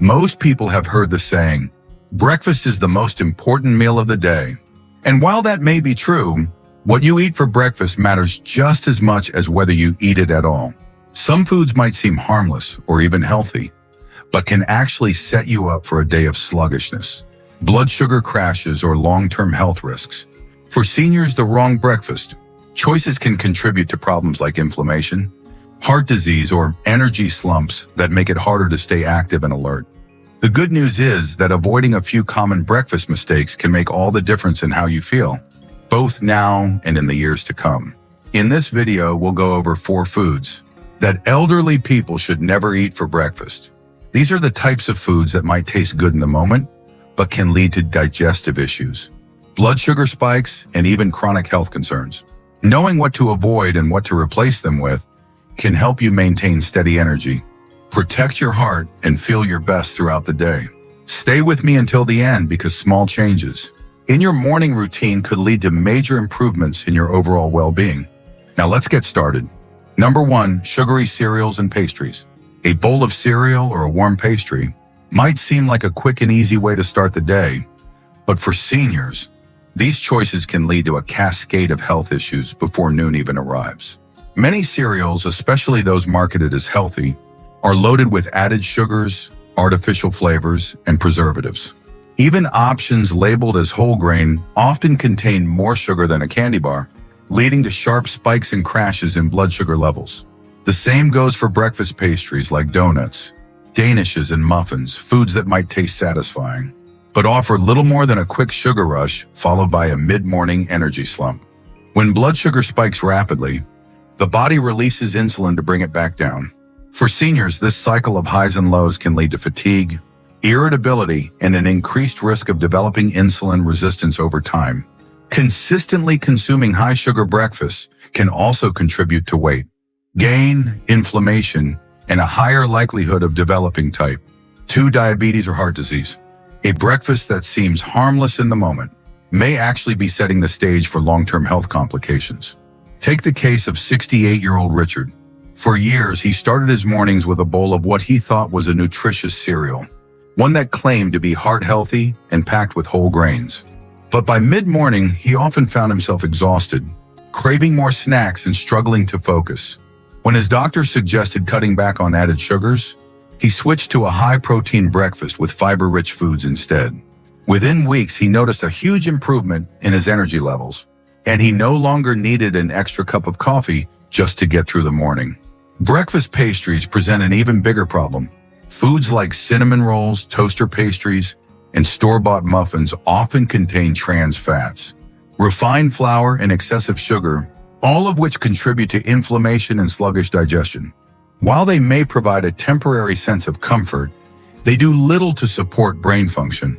Most people have heard the saying, breakfast is the most important meal of the day. And while that may be true, what you eat for breakfast matters just as much as whether you eat it at all. Some foods might seem harmless or even healthy, but can actually set you up for a day of sluggishness, blood sugar crashes, or long-term health risks. For seniors, the wrong breakfast choices can contribute to problems like inflammation, heart disease, or energy slumps that make it harder to stay active and alert. The good news is that avoiding a few common breakfast mistakes can make all the difference in how you feel, both now and in the years to come. In this video, we'll go over 4 foods that elderly people should never eat for breakfast. These are the types of foods that might taste good in the moment, but can lead to digestive issues, blood sugar spikes, and even chronic health concerns. Knowing what to avoid and what to replace them with can help you maintain steady energy, protect your heart, and feel your best throughout the day. Stay with me until the end because small changes in your morning routine could lead to major improvements in your overall well-being. Now let's get started. Number 1, sugary cereals and pastries. A bowl of cereal or a warm pastry might seem like a quick and easy way to start the day, but for seniors, these choices can lead to a cascade of health issues before noon even arrives. Many cereals, especially those marketed as healthy, are loaded with added sugars, artificial flavors, and preservatives. Even options labeled as whole grain often contain more sugar than a candy bar, leading to sharp spikes and crashes in blood sugar levels. The same goes for breakfast pastries like donuts, danishes, and muffins, foods that might taste satisfying, but offer little more than a quick sugar rush followed by a mid-morning energy slump. When blood sugar spikes rapidly, the body releases insulin to bring it back down. For seniors, this cycle of highs and lows can lead to fatigue, irritability, and an increased risk of developing insulin resistance over time. Consistently consuming high-sugar breakfasts can also contribute to weight gain, inflammation, and a higher likelihood of developing type 2 diabetes or heart disease. A breakfast that seems harmless in the moment may actually be setting the stage for long-term health complications. Take the case of 68-year-old Richard. For years, he started his mornings with a bowl of what he thought was a nutritious cereal, one that claimed to be heart-healthy and packed with whole grains. But by mid-morning, he often found himself exhausted, craving more snacks and struggling to focus. When his doctor suggested cutting back on added sugars, he switched to a high-protein breakfast with fiber-rich foods instead. Within weeks, he noticed a huge improvement in his energy levels, and he no longer needed an extra cup of coffee just to get through the morning. Breakfast pastries present an even bigger problem. Foods like cinnamon rolls, toaster pastries, and store-bought muffins often contain trans fats, refined flour, and excessive sugar, all of which contribute to inflammation and sluggish digestion. While they may provide a temporary sense of comfort, they do little to support brain function,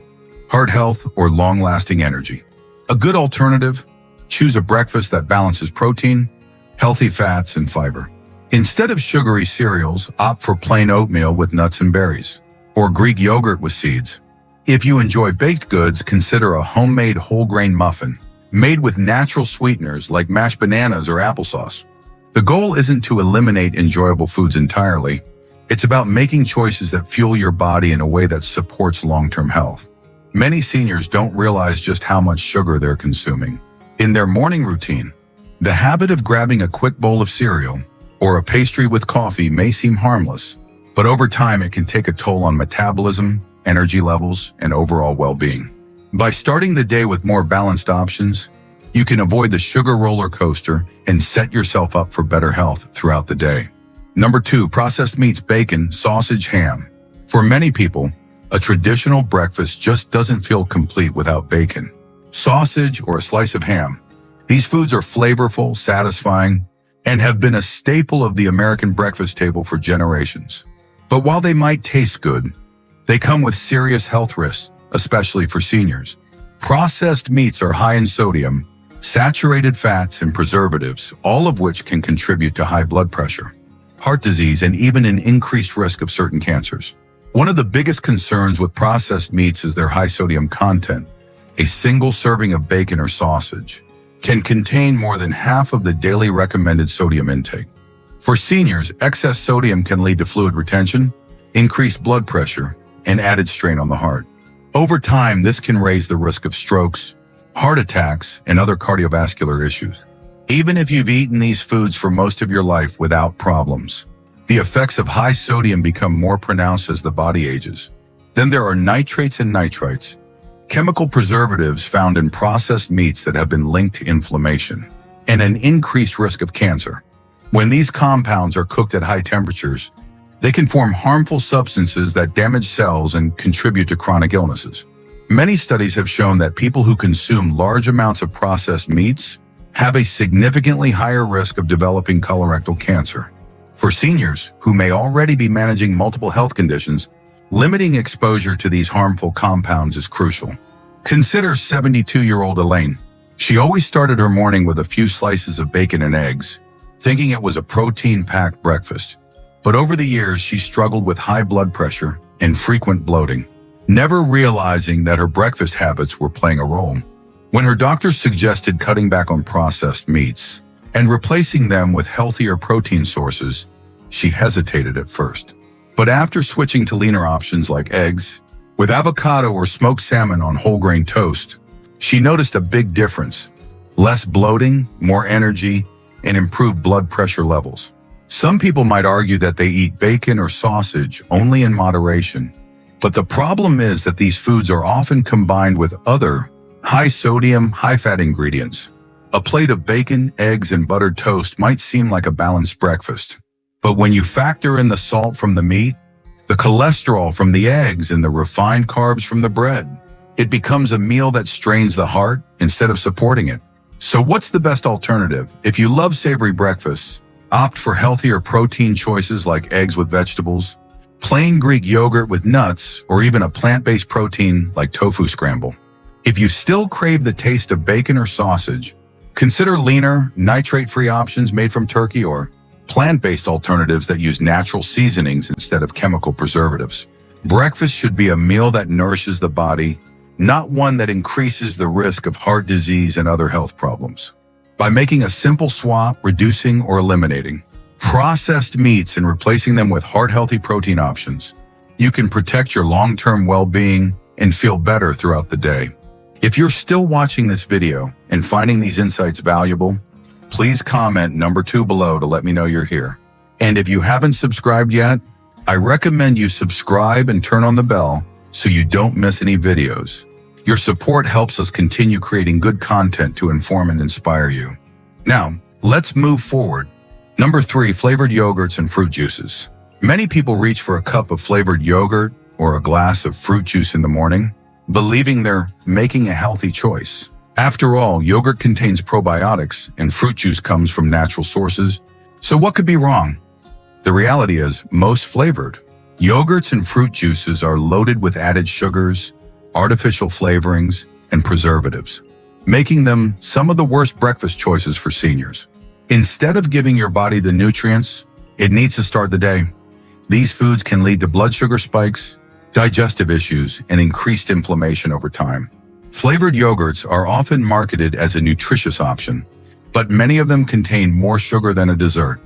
heart health, or long-lasting energy. A good alternative: choose a breakfast that balances protein, healthy fats, and fiber. Instead of sugary cereals, opt for plain oatmeal with nuts and berries, or Greek yogurt with seeds. If you enjoy baked goods, consider a homemade whole grain muffin made with natural sweeteners like mashed bananas or applesauce. The goal isn't to eliminate enjoyable foods entirely. It's about making choices that fuel your body in a way that supports long-term health. Many seniors don't realize just how much sugar they're consuming. In their morning routine, the habit of grabbing a quick bowl of cereal or a pastry with coffee may seem harmless, but over time it can take a toll on metabolism, energy levels, and overall well-being. By starting the day with more balanced options, you can avoid the sugar roller coaster and set yourself up for better health throughout the day. Number 2, processed meats, bacon, sausage, ham. For many people, a traditional breakfast just doesn't feel complete without bacon, sausage, or a slice of ham. These foods are flavorful, satisfying, and have been a staple of the American breakfast table for generations. But while they might taste good, they come with serious health risks, especially for seniors. Processed meats are high in sodium, saturated fats, and preservatives, all of which can contribute to high blood pressure, heart disease, and even an increased risk of certain cancers. One of the biggest concerns with processed meats is their high sodium content. A single serving of bacon or sausage can contain more than half of the daily recommended sodium intake. For seniors, excess sodium can lead to fluid retention, increased blood pressure, and added strain on the heart. Over time, this can raise the risk of strokes, heart attacks, and other cardiovascular issues. Even if you've eaten these foods for most of your life without problems, the effects of high sodium become more pronounced as the body ages. Then there are nitrates and nitrites, chemical preservatives found in processed meats that have been linked to inflammation and an increased risk of cancer. When these compounds are cooked at high temperatures, they can form harmful substances that damage cells and contribute to chronic illnesses. Many studies have shown that people who consume large amounts of processed meats have a significantly higher risk of developing colorectal cancer. For seniors who may already be managing multiple health conditions, limiting exposure to these harmful compounds is crucial. Consider 72-year-old Elaine. She always started her morning with a few slices of bacon and eggs, thinking it was a protein-packed breakfast. But over the years, she struggled with high blood pressure and frequent bloating, never realizing that her breakfast habits were playing a role. When her doctor suggested cutting back on processed meats and replacing them with healthier protein sources, she hesitated at first. But after switching to leaner options like eggs, with avocado or smoked salmon on whole grain toast, she noticed a big difference: less bloating, more energy, and improved blood pressure levels. Some people might argue that they eat bacon or sausage only in moderation, but the problem is that these foods are often combined with other high-sodium, high-fat ingredients. A plate of bacon, eggs, and buttered toast might seem like a balanced breakfast, but when you factor in the salt from the meat, the cholesterol from the eggs, and the refined carbs from the bread, it becomes a meal that strains the heart instead of supporting it. So what's the best alternative? If you love savory breakfasts, opt for healthier protein choices like eggs with vegetables, plain Greek yogurt with nuts, or even a plant-based protein like tofu scramble. If you still crave the taste of bacon or sausage, consider leaner, nitrate-free options made from turkey or plant-based alternatives that use natural seasonings instead of chemical preservatives. Breakfast should be a meal that nourishes the body, not one that increases the risk of heart disease and other health problems. By making a simple swap, reducing or eliminating processed meats and replacing them with heart-healthy protein options, you can protect your long-term well-being and feel better throughout the day. If you're still watching this video and finding these insights valuable, please comment number 2 below to let me know you're here. And if you haven't subscribed yet, I recommend you subscribe and turn on the bell so you don't miss any videos. Your support helps us continue creating good content to inform and inspire you. Now, let's move forward. Number 3, flavored yogurts and fruit juices. Many people reach for a cup of flavored yogurt or a glass of fruit juice in the morning, believing they're making a healthy choice. After all, yogurt contains probiotics and fruit juice comes from natural sources. So what could be wrong? The reality is, most flavored yogurts and fruit juices are loaded with added sugars, artificial flavorings, and preservatives, making them some of the worst breakfast choices for seniors. Instead of giving your body the nutrients it needs to start the day, these foods can lead to blood sugar spikes, digestive issues, and increased inflammation over time. Flavored yogurts are often marketed as a nutritious option, but many of them contain more sugar than a dessert.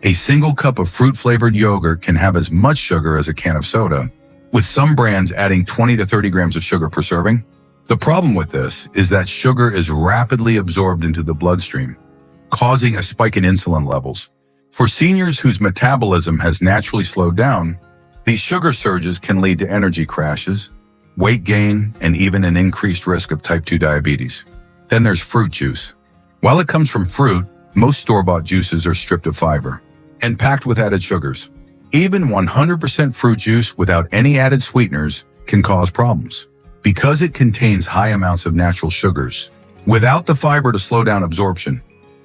A single cup of fruit-flavored yogurt can have as much sugar as a can of soda, with some brands adding 20 to 30 grams of sugar per serving. The problem with this is that sugar is rapidly absorbed into the bloodstream, causing a spike in insulin levels. For seniors whose metabolism has naturally slowed down, these sugar surges can lead to energy crashes, weight gain, and even an increased risk of type 2 diabetes. Then there's fruit juice. While it comes from fruit, most store-bought juices are stripped of fiber and packed with added sugars. Even 100% fruit juice without any added sweeteners can cause problems because it contains high amounts of natural sugars without the fiber to slow down absorption.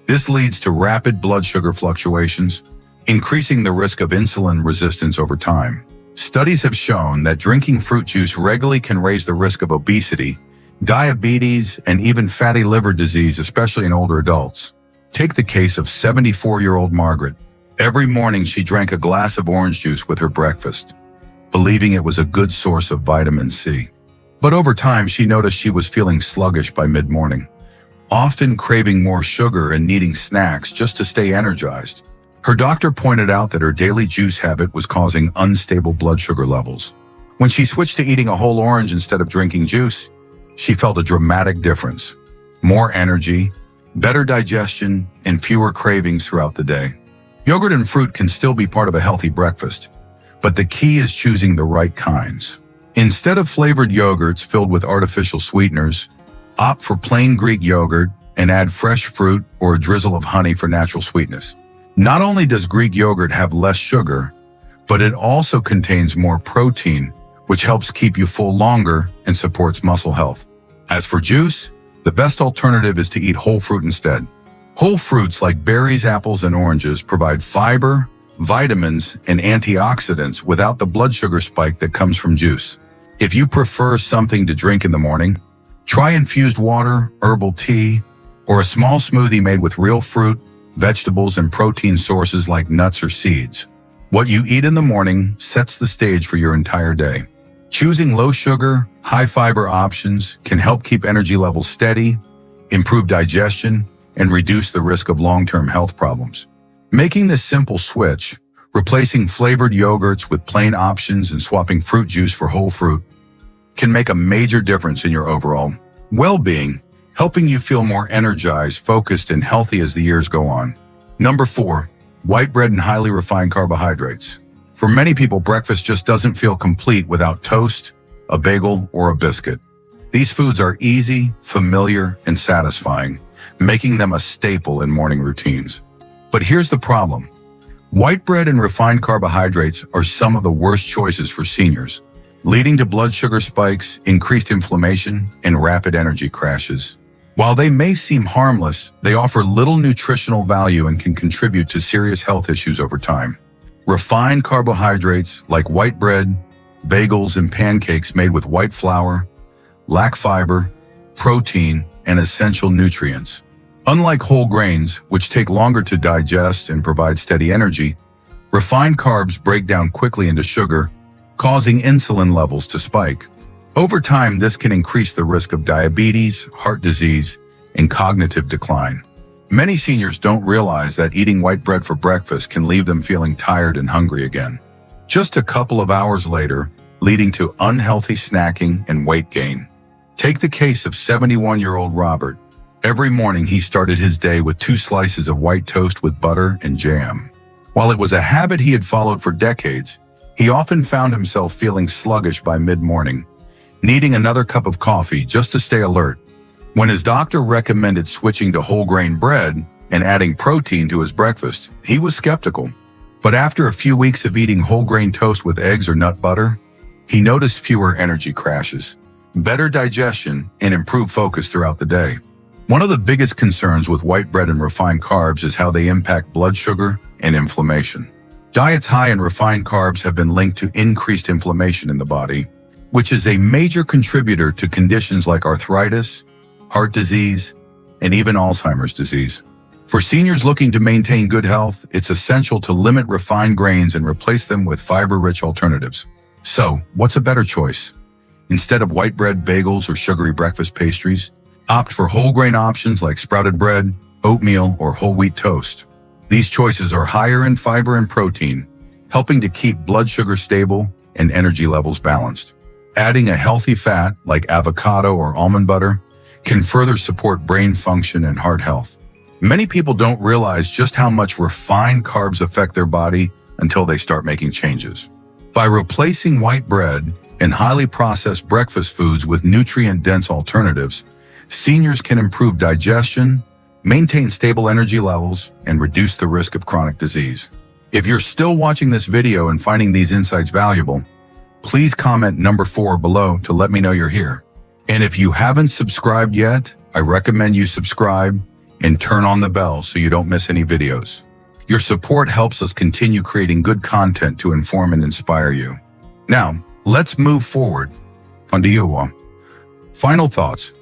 This leads to rapid blood sugar fluctuations, increasing the risk of insulin resistance over time. Studies have shown that drinking fruit juice regularly can raise the risk of obesity, diabetes, and even fatty liver disease, especially in older adults. Take the case of 74-year-old Margaret. Every morning she drank a glass of orange juice with her breakfast, believing it was a good source of vitamin C. But over time, she noticed she was feeling sluggish by mid-morning, often craving more sugar and needing snacks just to stay energized. Her doctor pointed out that her daily juice habit was causing unstable blood sugar levels. When she switched to eating a whole orange instead of drinking juice, she felt a dramatic difference. More energy, better digestion, and fewer cravings throughout the day. Yogurt and fruit can still be part of a healthy breakfast, but the key is choosing the right kinds. Instead of flavored yogurts filled with artificial sweeteners, opt for plain Greek yogurt and add fresh fruit or a drizzle of honey for natural sweetness. Not only does Greek yogurt have less sugar, but it also contains more protein, which helps keep you full longer and supports muscle health. As for juice, the best alternative is to eat whole fruit instead. Whole fruits like berries, apples, and oranges provide fiber, vitamins, and antioxidants without the blood sugar spike that comes from juice. If you prefer something to drink in the morning, try infused water, herbal tea, or a small smoothie made with real fruit, vegetables, and protein sources like nuts or seeds. What you eat in the morning sets the stage for your entire day. Choosing low sugar, high fiber options can help keep energy levels steady, improve digestion, and reduce the risk of long-term health problems. Making this simple switch, replacing flavored yogurts with plain options and swapping fruit juice for whole fruit, can make a major difference in your overall well-being, helping you feel more energized, focused, and healthy as the years go on. Number 4, white bread and highly refined carbohydrates. For many people, breakfast just doesn't feel complete without toast, a bagel, or a biscuit. These foods are easy, familiar, and satisfying, making them a staple in morning routines. But here's the problem. White bread and refined carbohydrates are some of the worst choices for seniors, leading to blood sugar spikes, increased inflammation, and rapid energy crashes. While they may seem harmless, they offer little nutritional value and can contribute to serious health issues over time. Refined carbohydrates like white bread, bagels, and pancakes made with white flour lack fiber, protein, and essential nutrients. Unlike whole grains, which take longer to digest and provide steady energy, refined carbs break down quickly into sugar, causing insulin levels to spike. Over time, this can increase the risk of diabetes, heart disease, and cognitive decline. Many seniors don't realize that eating white bread for breakfast can leave them feeling tired and hungry again, just a couple of hours later, leading to unhealthy snacking and weight gain. Take the case of 71-year-old Robert. Every morning, he started his day with 2 slices of white toast with butter and jam. While it was a habit he had followed for decades, he often found himself feeling sluggish by mid-morning, needing another cup of coffee just to stay alert. When his doctor recommended switching to whole grain bread and adding protein to his breakfast, he was skeptical. But after a few weeks of eating whole grain toast with eggs or nut butter, he noticed fewer energy crashes, better digestion, and improved focus throughout the day. One of the biggest concerns with white bread and refined carbs is how they impact blood sugar and inflammation. Diets high in refined carbs have been linked to increased inflammation in the body, which is a major contributor to conditions like arthritis, heart disease, and even Alzheimer's disease. For seniors looking to maintain good health, it's essential to limit refined grains and replace them with fiber-rich alternatives. So, what's a better choice? Instead of white bread, bagels, or sugary breakfast pastries, opt for whole grain options like sprouted bread, oatmeal, or whole wheat toast. These choices are higher in fiber and protein, helping to keep blood sugar stable and energy levels balanced. Adding a healthy fat like avocado or almond butter can further support brain function and heart health. Many people don't realize just how much refined carbs affect their body until they start making changes. By replacing white bread and highly processed breakfast foods with nutrient-dense alternatives, seniors can improve digestion, maintain stable energy levels, and reduce the risk of chronic disease. If you're still watching this video and finding these insights valuable, please comment number 4 below to let me know you're here. And if you haven't subscribed yet, I recommend you subscribe and turn on the bell so you don't miss any videos. Your support helps us continue creating good content to inform and inspire you. Now, let's move forward. Final thoughts.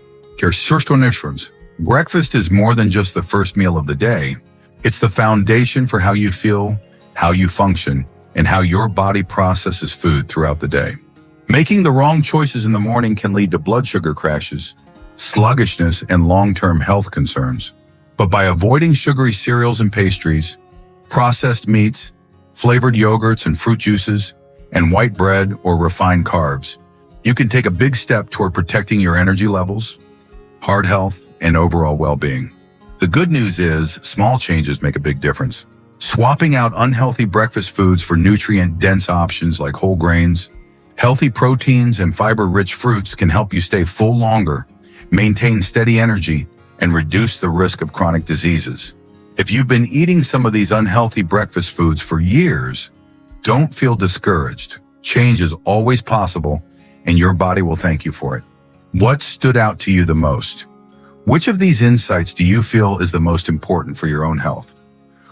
Breakfast is more than just the first meal of the day. It's the foundation for how you feel, how you function, and how your body processes food throughout the day. Making the wrong choices in the morning can lead to blood sugar crashes, sluggishness, and long-term health concerns. But by avoiding sugary cereals and pastries, processed meats, flavored yogurts, and fruit juices, and white bread or refined carbs, you can take a big step toward protecting your energy levels, heart health, and overall well-being. The good news is small changes make a big difference. Swapping out unhealthy breakfast foods for nutrient-dense options like whole grains, healthy proteins, and fiber-rich fruits can help you stay full longer, maintain steady energy, and reduce the risk of chronic diseases. If you've been eating some of these unhealthy breakfast foods for years, don't feel discouraged. Change is always possible, and your body will thank you for it. What stood out to you the most? Which of these insights do you feel is the most important for your own health?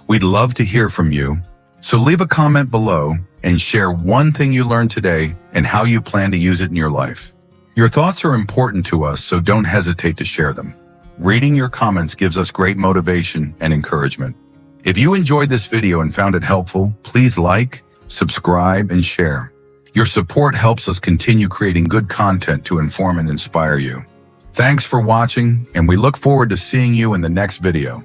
We'd love to hear from you, so leave a comment below and share one thing you learned today and how you plan to use it in your life. Your thoughts are important to us, so don't hesitate to share them. Reading your comments gives us great motivation and encouragement. If you enjoyed this video and found it helpful, please like, subscribe, and share. Your support helps us continue creating good content to inform and inspire you. Thanks for watching, and we look forward to seeing you in the next video.